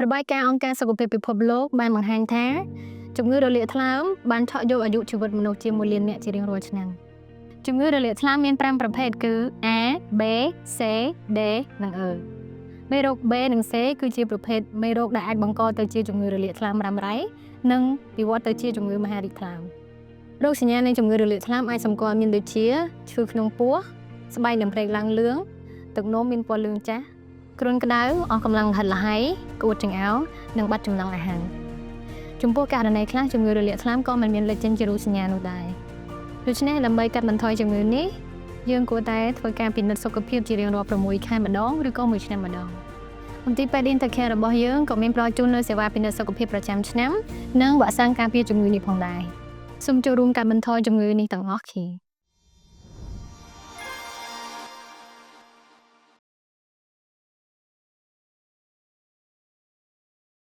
របាយការណ៍អង្គការសុខភាពពិភពលោកបានបង្ហាញថាជំងឺរលាកថ្លើមបានថក់យកអាយុជីវិតមនុស្សជា1លាននាក់ជារៀងរាល់ឆ្នាំជំងឺរលាកថ្លើមមាន5ប្រភេទគឺ A B C D និង E មេរោគ B និង C គឺជាប្រភេទមេរោគដែលអាចបង្កទៅជាជំងឺរលាកថ្លើមរ៉ាំរ៉ៃនិងវិវត្តទៅជាជំងឺមហារីកថ្លើមរោគសញ្ញានៃជំងឺរលាកថ្លើមអាចសម្គាល់មានដូចជាឈឺក្នុងពោះស្បែកនិងព្រែកឡើងលឿងទឹកនោមមានពណ៌លឿងចាស់គ្រុនក្តៅអស់កម្លាំងហិតល្ហៃក្អួតចង្អោរនិងបាត់ចំណង់អាហារចំពោះករណីខ្លះជំងឺរលាកថ្លើមក៏មិនមានលេចចេញជារូបសញ្ញានោះដែរដូច្នេះដើម្បីកាត់បន្ថយជំងឺនេះយើងគួរតែធ្វើការពិនិត្យសុខភាពជារៀងរាល់6ខែម្ដងឬក៏1ឆ្នាំម្ដងមន្ទីរពេទ្យ Intercare របស់យើងក៏មានផ្ដល់ជូននូវសេវាពិនិត្យសុខភាពប្រចាំឆ្នាំនិងវ៉ាក់សាំងការពារជំងឺនេះផងដែរសូមចូលរួមកាត់បន្ថយជំងឺនេះទាំងអស់គ្នា